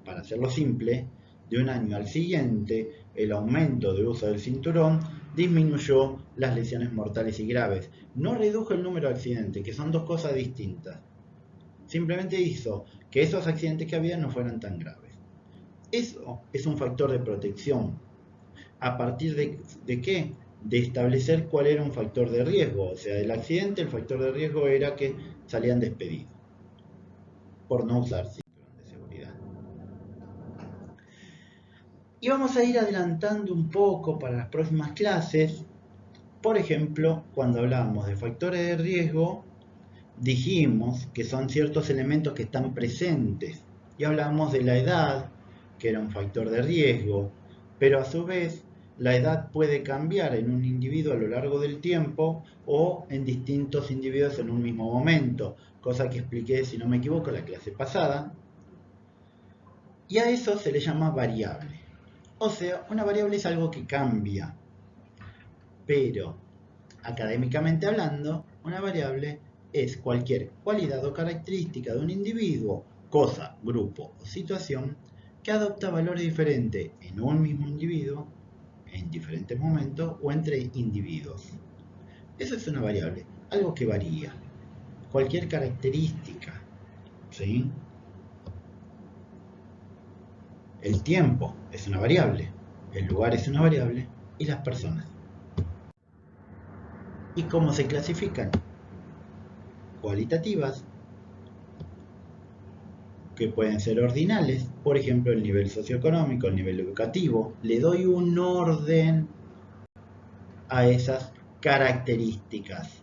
para hacerlo simple, de un año al siguiente, el aumento de uso del cinturón disminuyó las lesiones mortales y graves. No redujo el número de accidentes, que son dos cosas distintas. Simplemente hizo que esos accidentes que había no fueran tan graves. Eso es un factor de protección. ¿A partir de qué? De establecer cuál era un factor de riesgo. O sea, el accidente, el factor de riesgo era que salían despedidos por no usar cinturón de seguridad. Y vamos a ir adelantando un poco para las próximas clases. Por ejemplo, cuando hablábamos de factores de riesgo, dijimos que son ciertos elementos que están presentes. Y hablamos de la edad, que era un factor de riesgo, pero a su vez la edad puede cambiar en un individuo a lo largo del tiempo o en distintos individuos en un mismo momento, cosa que expliqué, si no me equivoco, en la clase pasada. Y a eso se le llama variable. O sea, una variable es algo que cambia, pero académicamente hablando, una variable es cualquier cualidad o característica de un individuo, cosa, grupo o situación que adopta valores diferentes en un mismo individuo, en diferentes momentos o entre individuos. Eso es una variable, algo que varía, cualquier característica, ¿sí? El tiempo es una variable, el lugar es una variable y las personas. ¿Y cómo se clasifican? Cualitativas, que pueden ser ordinales, por ejemplo el nivel socioeconómico, el nivel educativo. Le doy un orden a esas características,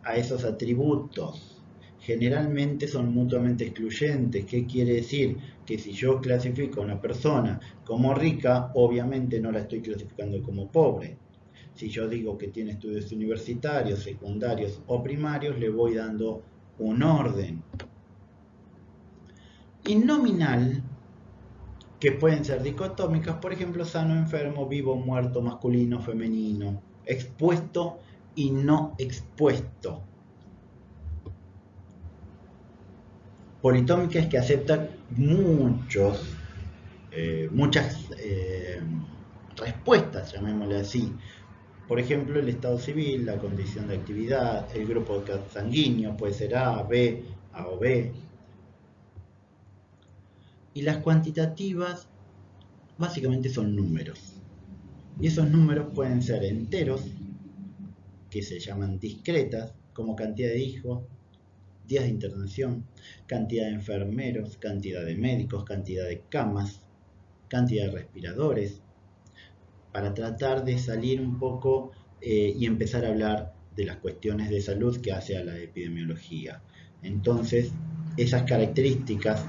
a esos atributos. Generalmente son mutuamente excluyentes. ¿Qué quiere decir? Que si yo clasifico a una persona como rica, obviamente no la estoy clasificando como pobre. Si yo digo que tiene estudios universitarios, secundarios o primarios, le voy dando un orden. Y nominal, que pueden ser dicotómicas, por ejemplo, sano, enfermo, vivo, muerto, masculino, femenino, expuesto y no expuesto. Politómica es que acepta muchas respuestas, llamémosle así. Por ejemplo, el estado civil, la condición de actividad, el grupo sanguíneo, puede ser A, B, A o B. Y las cuantitativas básicamente son números. Y esos números pueden ser enteros, que se llaman discretas, como cantidad de hijos, días de internación, cantidad de enfermeros, cantidad de médicos, cantidad de camas, cantidad de respiradores, para tratar de salir un poco y empezar a hablar de las cuestiones de salud que hace a la epidemiología. Entonces, esas características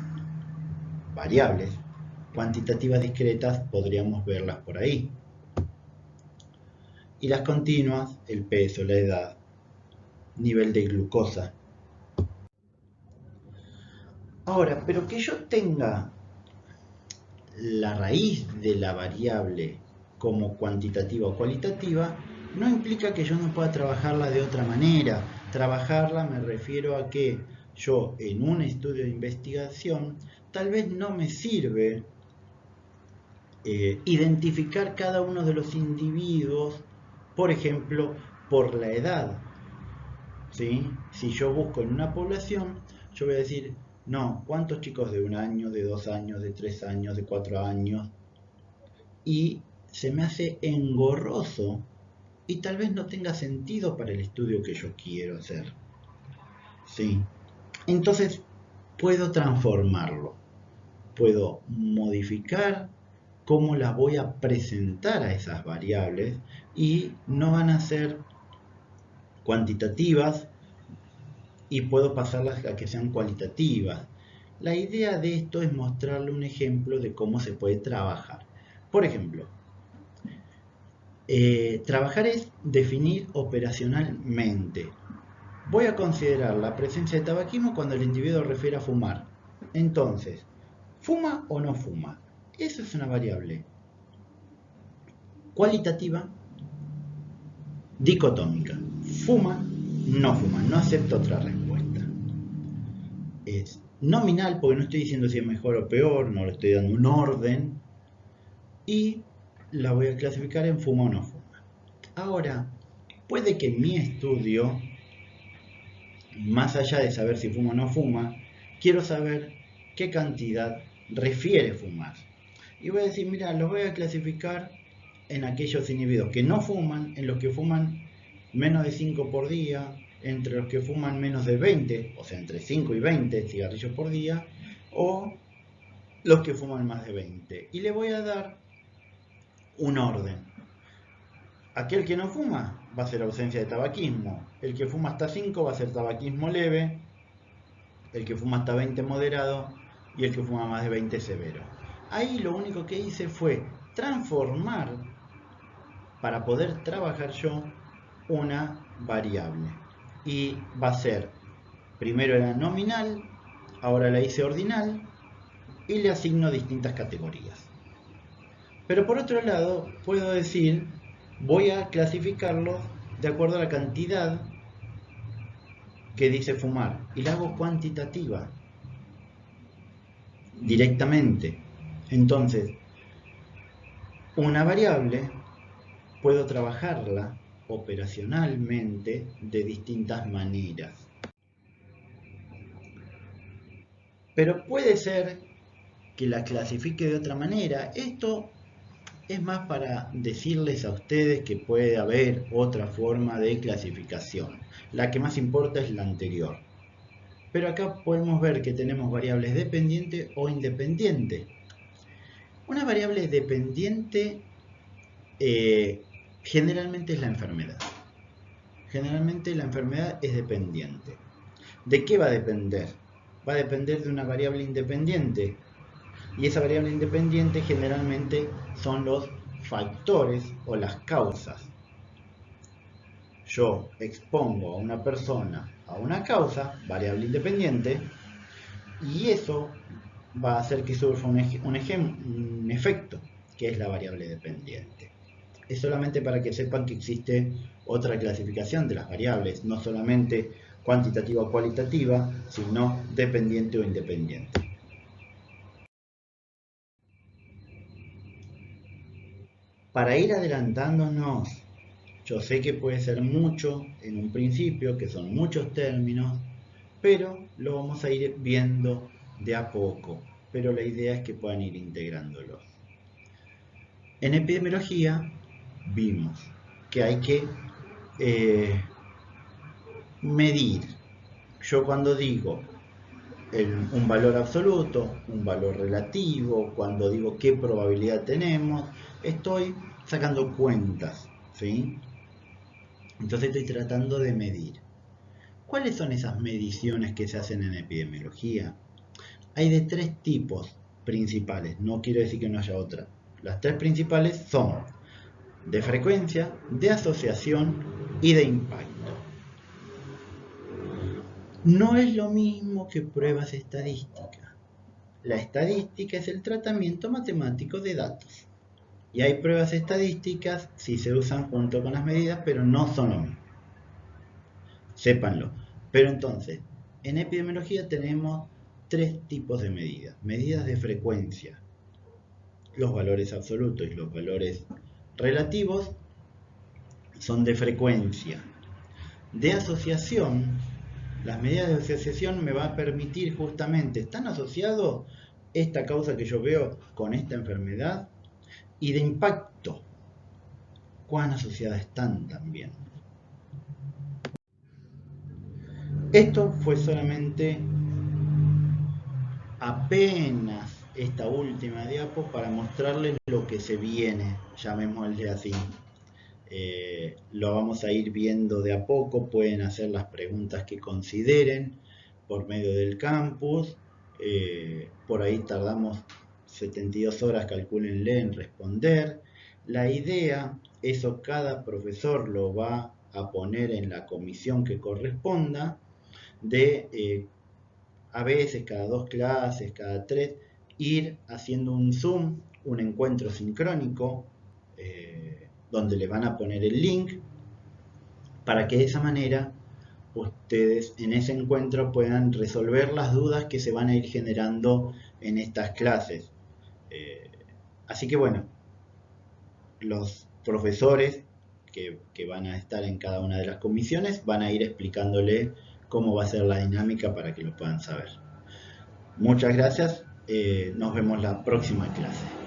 variables, cuantitativas discretas, podríamos verlas por ahí. Y las continuas, el peso, la edad, nivel de glucosa. Ahora, pero que yo tenga la raíz de la variable como cuantitativa o cualitativa, no implica que yo no pueda trabajarla de otra manera. Trabajarla me refiero a que yo en un estudio de investigación tal vez no me sirve identificar cada uno de los individuos, por ejemplo, por la edad. ¿Sí? Si yo busco en una población, yo voy a decir, no, ¿cuántos chicos de 1 año, de 2 años, de 3 años, de 4 años? Y se me hace engorroso y tal vez no tenga sentido para el estudio que yo quiero hacer. ¿Sí? Entonces puedo transformarlo, puedo modificar cómo las voy a presentar a esas variables y no van a ser cuantitativas y puedo pasarlas a que sean cualitativas. La idea de esto es mostrarle un ejemplo de cómo se puede trabajar. Por ejemplo, trabajar es definir operacionalmente. Voy a considerar la presencia de tabaquismo cuando el individuo refiere a fumar. Entonces, ¿fuma o no fuma? Eso es una variable cualitativa dicotómica. Fuma, no acepto otra respuesta. Es nominal porque no estoy diciendo si es mejor o peor, no le estoy dando un orden. Y la voy a clasificar en fuma o no fuma. Ahora, puede que mi estudio, más allá de saber si fuma o no fuma, quiero saber qué cantidad refiere fumar. Y voy a decir, mira, los voy a clasificar en aquellos individuos que no fuman, en los que fuman menos de 5 por día, entre los que fuman menos de 20, o sea, entre 5 y 20 cigarrillos por día, o los que fuman más de 20. Y le voy a dar un orden. Aquel que no fuma va a ser ausencia de tabaquismo. El que fuma hasta 5 va a ser tabaquismo leve. El que fuma hasta 20 moderado. Y el que fuma más de 20 severo. Ahí lo único que hice fue transformar para poder trabajar yo una variable. Y va a ser, primero era nominal, ahora la hice ordinal y le asigno distintas categorías. Pero por otro lado, puedo decir, voy a clasificarlos de acuerdo a la cantidad que dice fumar y la hago cuantitativa directamente. Entonces, una variable puedo trabajarla operacionalmente de distintas maneras. Pero puede ser que la clasifique de otra manera. Esto es más para decirles a ustedes que puede haber otra forma de clasificación. La que más importa es la anterior. Pero acá podemos ver que tenemos variables dependiente o independiente. Una variable dependiente generalmente es la enfermedad. Generalmente la enfermedad es dependiente. ¿De qué va a depender? Va a depender de una variable independiente. Y esa variable independiente generalmente son los factores o las causas. Yo expongo a una persona a una causa, variable independiente, y eso va a hacer que surja un efecto, que es la variable dependiente. Es solamente para que sepan que existe otra clasificación de las variables, no solamente cuantitativa o cualitativa, sino dependiente o independiente. Para ir adelantándonos, yo sé que puede ser mucho en un principio, que son muchos términos, pero lo vamos a ir viendo de a poco. Pero la idea es que puedan ir integrándolos. En epidemiología vimos que hay que medir. Yo cuando digo un valor absoluto, un valor relativo, cuando digo qué probabilidad tenemos, estoy sacando cuentas, ¿sí? Entonces estoy tratando de medir. ¿Cuáles son esas mediciones que se hacen en epidemiología? Hay de 3 tipos principales, no quiero decir que no haya otra. Las 3 principales son de frecuencia, de asociación y de impacto. No es lo mismo que pruebas estadísticas. La estadística es el tratamiento matemático de datos. Y hay pruebas estadísticas, sí se usan junto con las medidas, pero no son lo mismo. Sépanlo. Pero entonces, en epidemiología tenemos 3 tipos de medidas. Medidas de frecuencia, los valores absolutos y los valores relativos son de frecuencia. De asociación, las medidas de asociación me van a permitir justamente, ¿están asociados esta causa que yo veo con esta enfermedad? Y de impacto, cuán asociadas están también. Esto fue solamente apenas esta última diapo para mostrarles lo que se viene, llamémosle así. Lo vamos a ir viendo de a poco, pueden hacer las preguntas que consideren por medio del campus. Por ahí tardamos 72 horas, calcúlenle, en responder. La idea, eso cada profesor lo va a poner en la comisión que corresponda, de a veces cada 2 clases, cada 3, ir haciendo un Zoom, un encuentro sincrónico, donde le van a poner el link, para que de esa manera ustedes en ese encuentro puedan resolver las dudas que se van a ir generando en estas clases. Así que bueno, los profesores que van a estar en cada una de las comisiones van a ir explicándole cómo va a ser la dinámica para que lo puedan saber. Muchas gracias, nos vemos la próxima clase.